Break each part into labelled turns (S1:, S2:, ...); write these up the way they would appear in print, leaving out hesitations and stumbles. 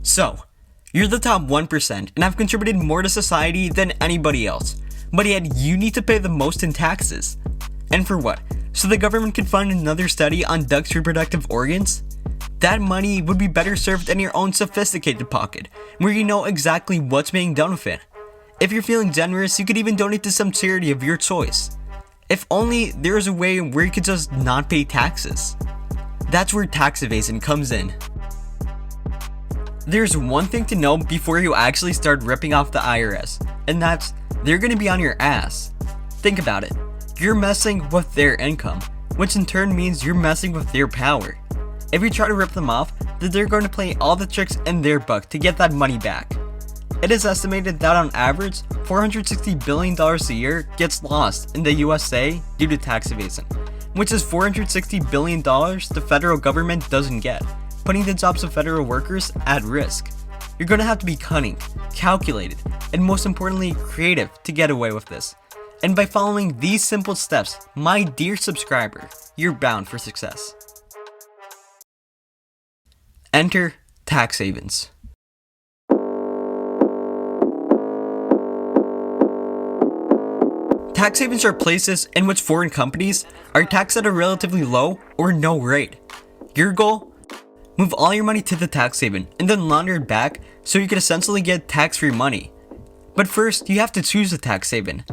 S1: So, you're the top 1% and have contributed more to society than anybody else, but yet you need to pay the most in taxes. And for what? So the government can fund another study on ducks' reproductive organs? That money would be better served in your own sophisticated pocket, where you know exactly what's being done with it. If you're feeling generous, you could even donate to some charity of your choice. If only there was a way where you could just not pay taxes. That's where tax evasion comes in. There's one thing to know before you actually start ripping off the IRS, and that's they're gonna be on your ass. Think about it. You're messing with their income, which in turn means you're messing with their power. If you try to rip them off, then they're going to play all the tricks in their book to get that money back. It is estimated that on average, $460 billion a year gets lost in the USA due to tax evasion, which is $460 billion the federal government doesn't get, putting the jobs of federal workers at risk. You're going to have to be cunning, calculated, and most importantly, creative to get away with this. And by following these simple steps, my dear subscriber, you're bound for success. Enter tax havens. Tax havens are places in which foreign companies are taxed at a relatively low or no rate. Your goal? Move all your money to the tax haven and then launder it back so you can essentially get tax-free money. But first, you have to choose a tax haven.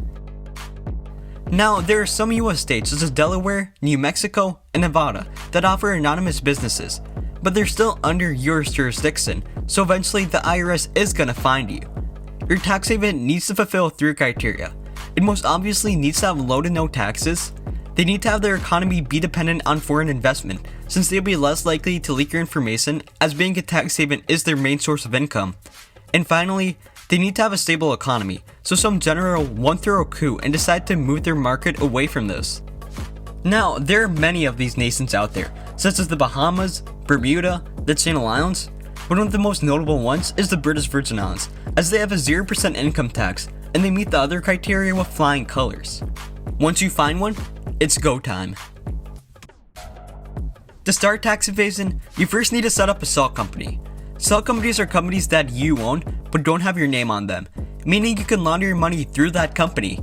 S1: Now, there are some US states such as Delaware, New Mexico, and Nevada that offer anonymous businesses, but they're still under your jurisdiction, so eventually the IRS is gonna find you. Your tax haven needs to fulfill 3 criteria. It most obviously needs to have low to no taxes. They need to have their economy be dependent on foreign investment, since they'll be less likely to leak your information as being a tax haven is their main source of income. And finally, they need to have a stable economy, so some general won't throw a coup and decide to move their market away from this. Now, there are many of these nations out there, such as the Bahamas, Bermuda, the Channel Islands, but one of the most notable ones is the British Virgin Islands, as they have a 0% income tax, and they meet the other criteria with flying colors. Once you find one, it's go time. To start tax evasion, you first need to set up a cell company. Cell companies are companies that you own but don't have your name on them, meaning you can launder your money through that company.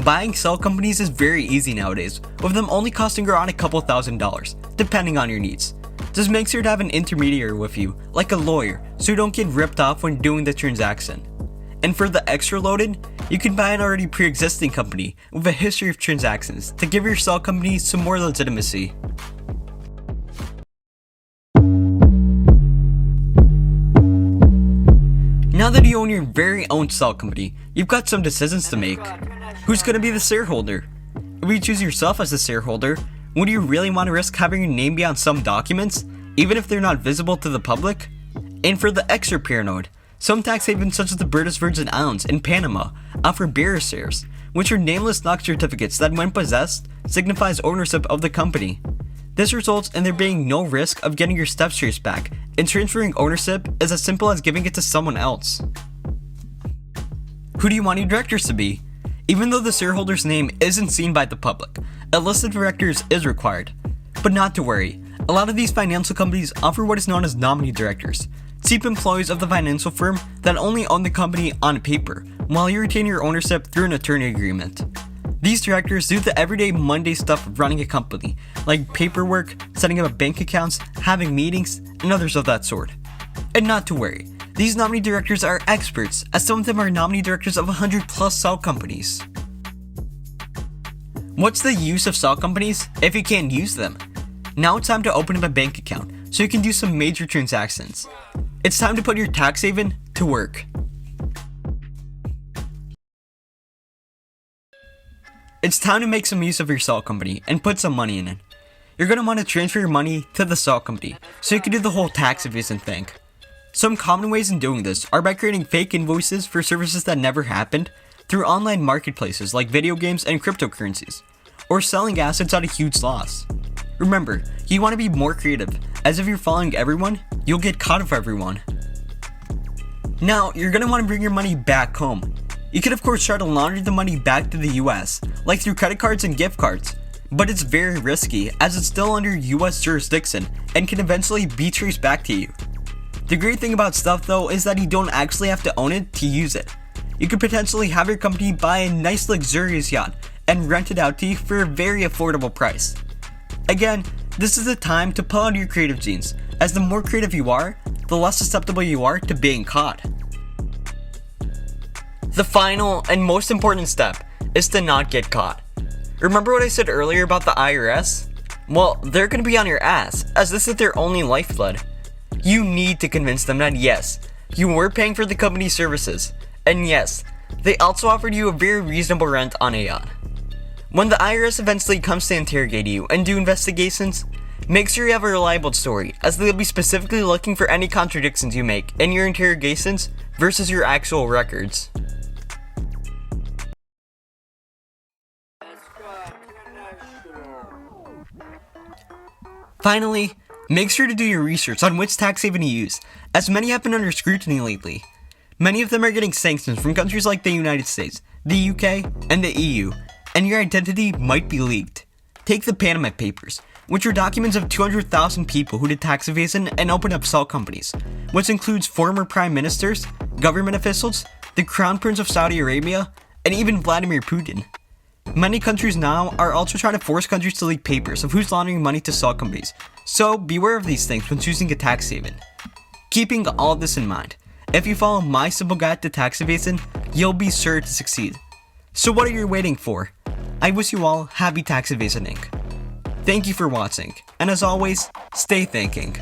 S1: Buying cell companies is very easy nowadays, with them only costing around a couple $1,000s, depending on your needs. Just make sure to have an intermediary with you, like a lawyer, so you don't get ripped off when doing the transaction. And for the extra loaded, you can buy an already pre-existing company with a history of transactions to give your cell company some more legitimacy. Now that you own your very own cell company, you've got some decisions to make. Who's going to be the shareholder? If you choose yourself as the shareholder, would you really want to risk having your name be on some documents, even if they're not visible to the public? And for the extra paranoid, some tax havens such as the British Virgin Islands and Panama offer bearer shares, which are nameless stock certificates that when possessed, signifies ownership of the company. This results in there being no risk of getting your steps traced back, and transferring ownership is as simple as giving it to someone else. Who do you want your directors to be? Even though the shareholder's name isn't seen by the public, a list of directors is required. But not to worry, a lot of these financial companies offer what is known as nominee directors, cheap employees of the financial firm that only own the company on paper, while you retain your ownership through an attorney agreement. These directors do the everyday Monday stuff of running a company, like paperwork, setting up bank accounts, having meetings, and others of that sort. And not to worry, these nominee directors are experts, as some of them are nominee directors of 100+ cell companies. What's the use of cell companies if you can't use them? Now it's time to open up a bank account so you can do some major transactions. It's time to put your tax haven to work. It's time to make some use of your cell company and put some money in it. You're going to want to transfer your money to the cell company so you can do the whole tax evasion thing. Some common ways in doing this are by creating fake invoices for services that never happened through online marketplaces like video games and cryptocurrencies, or selling assets at a huge loss. Remember, you want to be more creative, as if you're following everyone, you'll get caught with everyone. Now, you're going to want to bring your money back home. You could of course try to launder the money back to the US, like through credit cards and gift cards, but it's very risky as it's still under US jurisdiction and can eventually be traced back to you. The great thing about stuff though is that you don't actually have to own it to use it. You could potentially have your company buy a nice luxurious yacht and rent it out to you for a very affordable price. Again, this is the time to pull out your creative genes, as the more creative you are, the less susceptible you are to being caught. The final and most important step is to not get caught. Remember what I said earlier about the IRS? Well, they're gonna be on your ass, as this is their only lifeblood. You need to convince them that yes, you were paying for the company's services, and yes, they also offered you a very reasonable rent on a yacht. When the IRS eventually comes to interrogate you and do investigations, make sure you have a reliable story, as they'll be specifically looking for any contradictions you make in your interrogations versus your actual records. Finally, make sure to do your research on which tax haven you use, as many have been under scrutiny lately. Many of them are getting sanctions from countries like the United States, the UK, and the EU, and your identity might be leaked. Take the Panama Papers, which are documents of 200,000 people who did tax evasion and opened up shell companies, which includes former prime ministers, government officials, the Crown Prince of Saudi Arabia, and even Vladimir Putin. Many countries now are also trying to force countries to leak papers of who's laundering money to shell companies, so beware of these things when choosing a tax haven. Keeping all of this in mind, if you follow my simple guide to tax evasion, you'll be sure to succeed. So what are you waiting for? I wish you all happy tax evasioning. Thank you for watching, and as always, stay thinking.